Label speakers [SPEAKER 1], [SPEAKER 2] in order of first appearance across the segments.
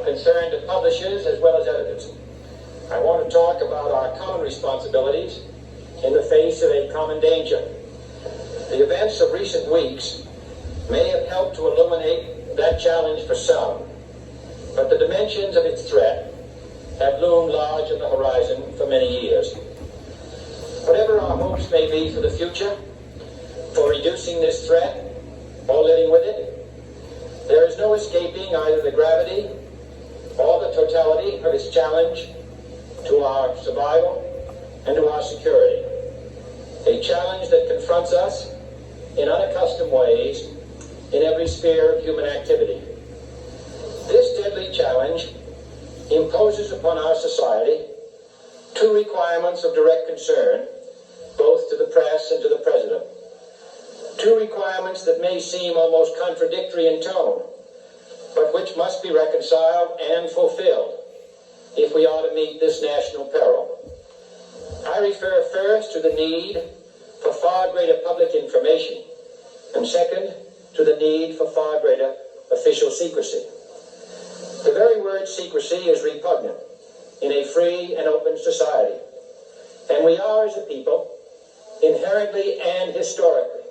[SPEAKER 1] concern to publishers as well as editors. I want to talk about our common responsibilities in the face of a common danger. The events of recent weeks may have helped to illuminate that challenge for some, but the dimensions of its threat have loomed large on the horizon for many years. Whatever our hopes may be for the future, for reducing this threat or living with it, there is no escaping either the gravity or the totality of its challenge to our survival and to our security. A challenge that confronts us in unaccustomed ways in every sphere of human activity. This deadly challenge imposes upon our society two requirements of direct concern, both to the press and to the President. Two requirements that may seem almost contradictory in tone, but which must be reconciled and fulfilled if we are to meet this national peril. I refer first to the need for far greater public information, and second, to the need for far greater official secrecy. The very word secrecy is repugnant in a free and open society, and we are, as a people, inherently and historically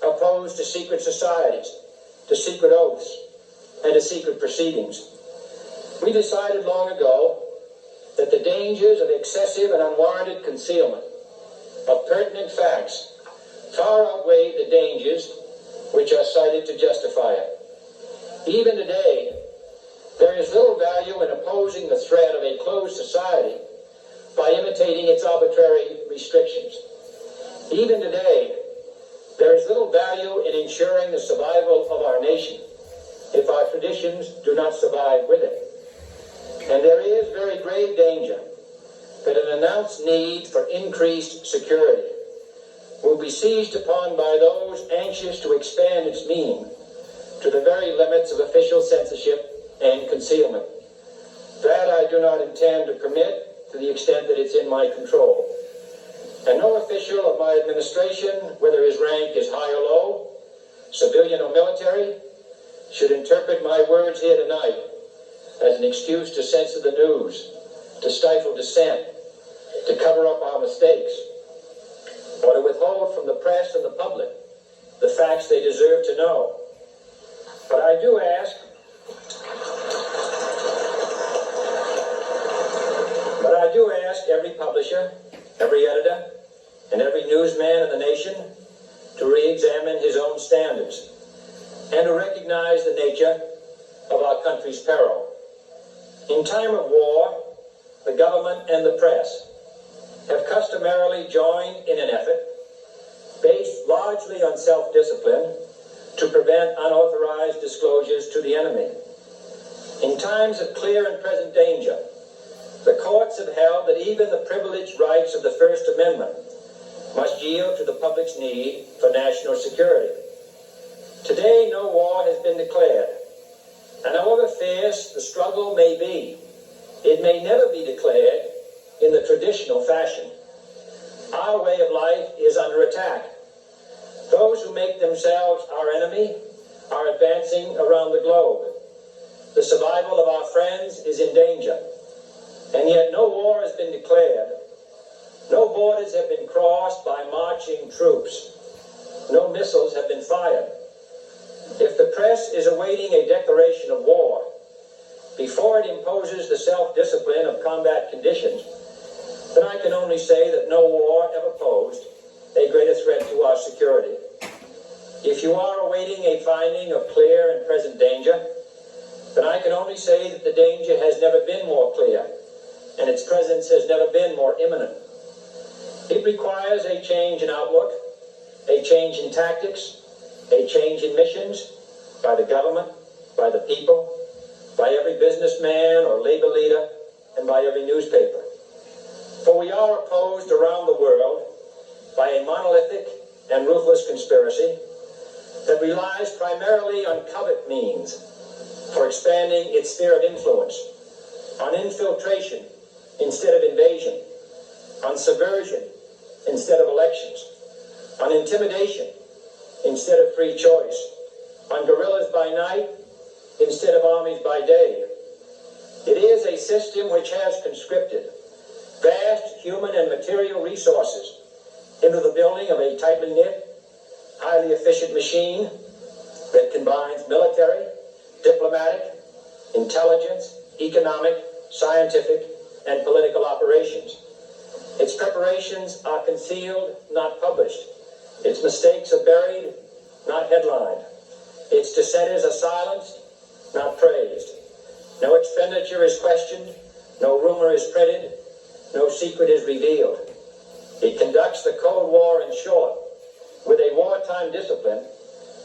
[SPEAKER 1] opposed to secret societies, to secret oaths, and to secret proceedings. We decided long ago that the dangers of excessive and unwarranted concealment of pertinent facts far outweighed the dangers which are cited to justify it. Even today, there is little value in opposing the threat of a closed society by imitating its arbitrary restrictions. Even today, there is little value in ensuring the survival of our nation if our traditions do not survive with it. And there is very grave danger that an announced need for increased security will be seized upon by those anxious to expand its meaning to the very limits of official censorship and concealment. That I do not intend to permit to the extent that it's in my control. And no official of my administration, whether his rank is high or low, civilian or military, should interpret my words here tonight as an excuse to censor the news, to stifle dissent, to cover up our mistakes, or to withhold from the press and the public the facts they deserve to know. But I do ask every publisher, every editor, and every newsman in the nation to re-examine his own standards and to recognize the nature of our country's peril. In time of war, the government and the press have customarily joined in an effort based largely on self-discipline to prevent unauthorized disclosures to the enemy. In times of clear and present danger, the courts have held that even the privileged rights of the First Amendment must yield to the public's need for national security. Today, no war has been declared, and however fierce the struggle may be, it may never be declared in the traditional fashion. Our way of life is under attack. Those who make themselves our enemy are advancing around the globe. The survival of our friends is in danger, and yet no war has been declared. No borders have been crossed by marching troops. No missiles have been fired. If the press is awaiting a declaration of war before it imposes the self-discipline of combat conditions, then I can only say that no war ever posed a greater threat to our security. If you are awaiting a finding of clear and present danger, then I can only say that the danger has never been more clear, and its presence has never been more imminent. It requires a change in outlook, a change in tactics, a change in missions by the government, by the people, by every businessman or labor leader, and by every newspaper. For we are opposed around the world by a monolithic and ruthless conspiracy that relies primarily on covert means for expanding its sphere of influence, on infiltration instead of invasion, on subversion instead of elections, on intimidation instead of free choice, on guerrillas by night instead of armies by day, It is a system which has conscripted vast human and material resources into the building of a tightly knit, highly efficient machine that combines military, diplomatic, intelligence, economic, scientific, and political operations. Its preparations are concealed, not published. Its mistakes are buried, not headlined. Its dissenters are silenced, not praised. No expenditure is questioned, no rumor is printed, no secret is revealed. It conducts the Cold War, in short, with a wartime discipline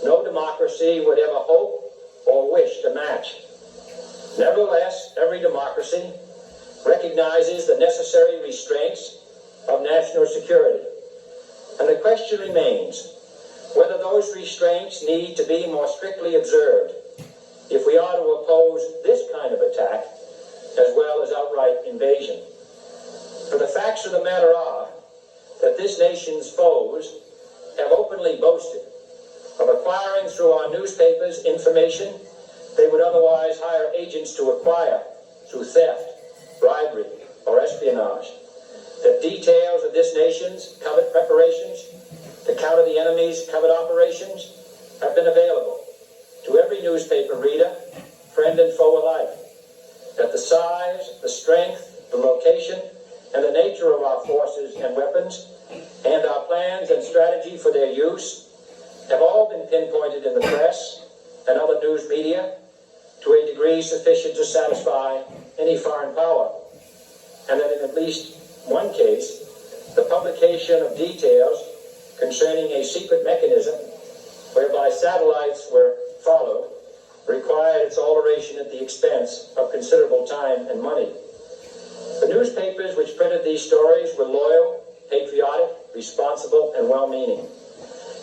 [SPEAKER 1] no democracy would ever hope or wish to match. Nevertheless, every democracy recognizes the necessary restraints of national security. And the question remains whether those restraints need to be more strictly observed if we are to oppose this kind of attack as well as outright invasion. For the facts of the matter are that this nation's foes have openly boasted of acquiring through our newspapers information they would otherwise hire agents to acquire through theft, bribery, or espionage. The details of this nation's covert preparations to counter the enemy's covert operations have been available to every newspaper reader, friend and foe alike. That the size, the strength, the location, and the nature of our forces and weapons, and our plans and strategy for their use, have all been pinpointed in the press and other news media to a degree sufficient to satisfy any foreign power, and that in at least one case, the publication of details concerning a secret mechanism whereby satellites were followed required its alteration at the expense of considerable time and money. The newspapers which printed these stories were loyal, patriotic, responsible, and well-meaning.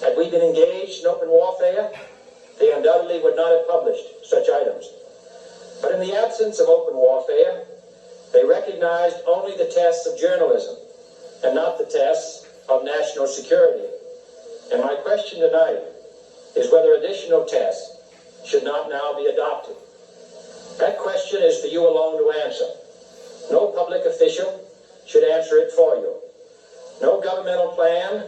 [SPEAKER 1] Had we been engaged in open warfare, they undoubtedly would not have published such items. But in the absence of open warfare, they recognized only the tests of journalism and not the tests of national security. And my question tonight is whether additional tests should not now be adopted. That question is for you alone to answer. No public official should answer it for you. No governmental plan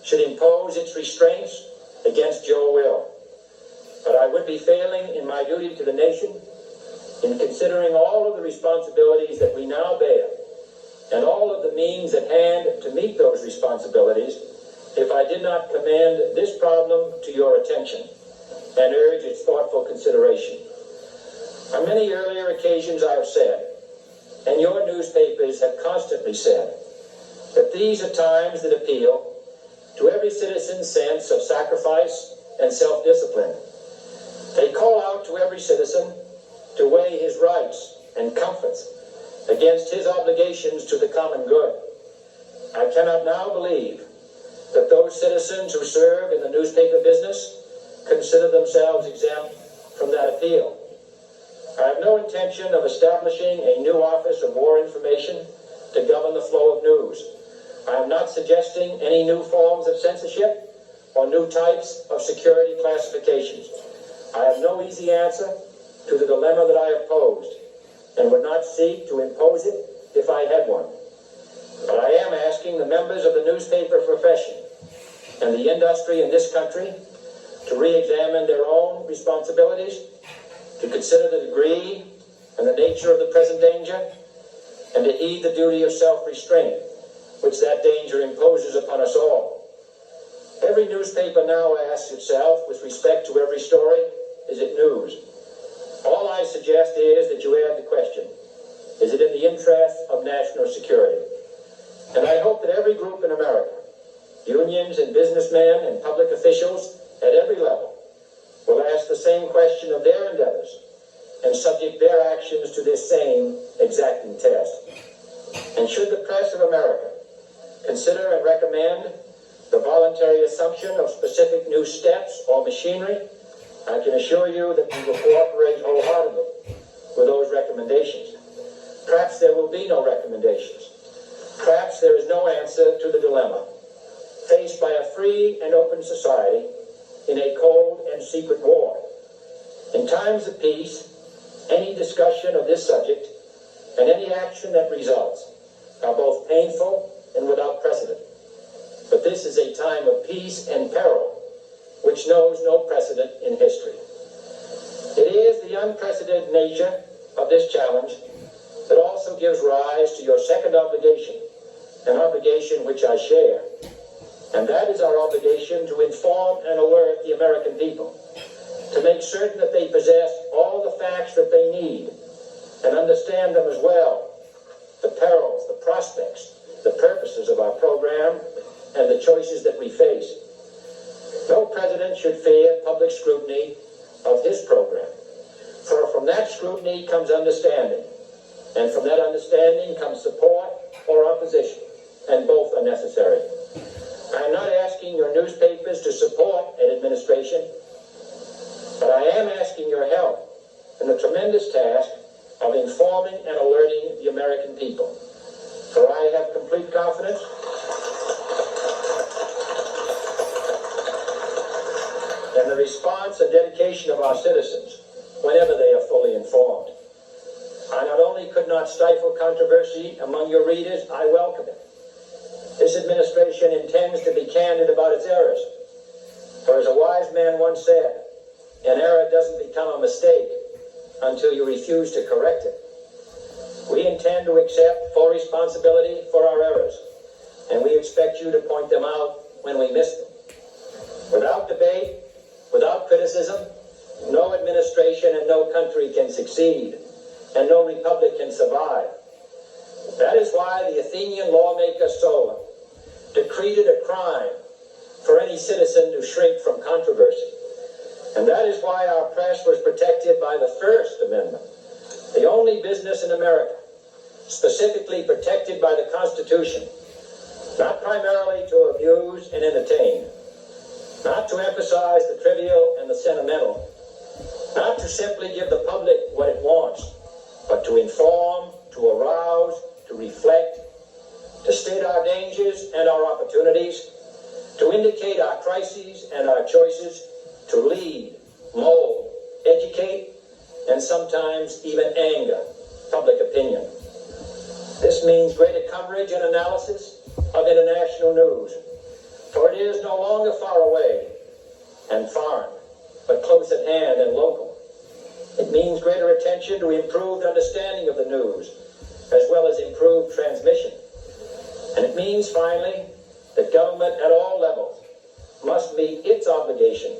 [SPEAKER 1] should impose its restraints against your will. But I would be failing in my duty to the nation in considering all of the responsibilities that we now bear and all of the means at hand to meet those responsibilities if I did not commend this problem to your attention and urge its thoughtful consideration. On many earlier occasions I have said, and your newspapers have constantly said, that these are times that appeal to every citizen's sense of sacrifice and self-discipline. They call out to every citizen to weigh his rights and comforts against his obligations to the common good. I cannot now believe that those citizens who serve in the newspaper business consider themselves exempt from that appeal. I have no intention of establishing a new Office of War Information to govern the flow of news. I am not suggesting any new forms of censorship or new types of security classifications. I have no easy answer to the dilemma that I have posed and would not seek to impose it if I had one. But I am asking the members of the newspaper profession and the industry in this country to re-examine their own responsibilities, to consider the degree and the nature of the present danger, and to heed the duty of self-restraint which that danger imposes upon us all. Every newspaper now asks itself, with respect to every story, is it news? All I suggest is that you add the question, is it in the interest of national security? And I hope that every group in America, unions and businessmen and public officials at every level, will ask the same question of their endeavors and subject their actions to this same exacting test. And should the press of America consider and recommend the voluntary assumption of specific new steps or machinery, I can assure you that we will cooperate wholeheartedly with those recommendations. Perhaps there will be no recommendations. Perhaps there is no answer to the dilemma faced by a free and open society in a cold and secret war. In times of peace, Any discussion of this subject and any action that results are both painful and without precedent. But this is a time of peace and peril, which knows no precedent in history. It is the unprecedented nature of this challenge that also gives rise to your second obligation, an obligation which I share. And that is our obligation to inform and alert the American people, to make certain that they possess all the facts that they need and understand them as well, the perils, the prospects, the purposes of our program, and the choices that we face. No president should fear public scrutiny of his program, for from that scrutiny comes understanding, and from that understanding comes support or opposition, and both are necessary. I am not asking your newspapers to support an administration, but I am asking your help in the tremendous task of informing and alerting the American people. For I have complete confidence in the response and dedication of our citizens whenever they are fully informed. I not only could not stifle controversy among your readers, I welcome it. This administration intends to be candid about its errors. For as a wise man once said, an error doesn't become a mistake until you refuse to correct it. We intend to accept full responsibility for our errors, and we expect you to point them out when we miss them. Without debate, without criticism, no administration and no country can succeed, and no republic can survive. That is why the Athenian lawmaker Solon decreed it a crime for any citizen to shrink from controversy. And that is why our press was protected by the First Amendment, the only business in America specifically protected by the Constitution, not primarily to amuse and entertain, not to emphasize the trivial and the sentimental, not to simply give the public what it wants, but to inform, to arouse, to reflect, to state our dangers and our opportunities, to indicate our crises and our choices, to lead, mold, educate, and sometimes even anger public opinion. This means greater coverage and analysis of international news, for it is no longer far away and foreign, but close at hand and local. It means greater attention to improved understanding of the news, as well as improved transmission. And it means, finally, that government at all levels must meet its obligation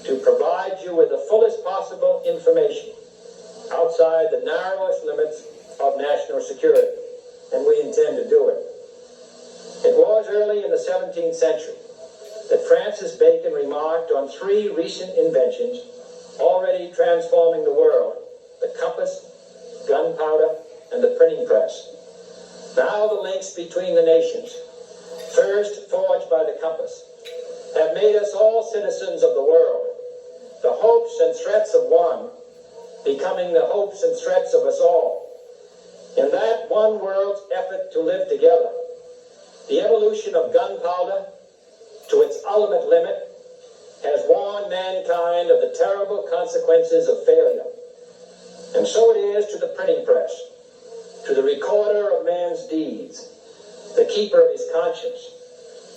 [SPEAKER 1] to provide you with the fullest possible information outside the narrowest limits of national security, and we intend to do it. It was early in the 17th century that Francis Bacon remarked on three recent inventions already transforming the world: the compass, gunpowder, and the printing press. Now the links between the nations, first forged by the compass, have made us all citizens of the world, the hopes and threats of one becoming the hopes and threats of us all. In that one world's effort to live together, the evolution of gunpowder to its ultimate limit has warned mankind of the terrible consequences of failure. And so it is to the printing press, to the recorder of man's deeds, the keeper of his conscience,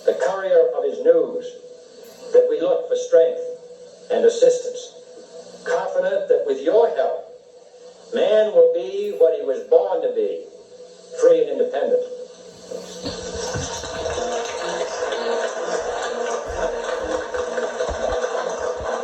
[SPEAKER 1] the courier of his news, that we look for strength and assistance, confident that with your help, man will be what he was born to be, free and independent.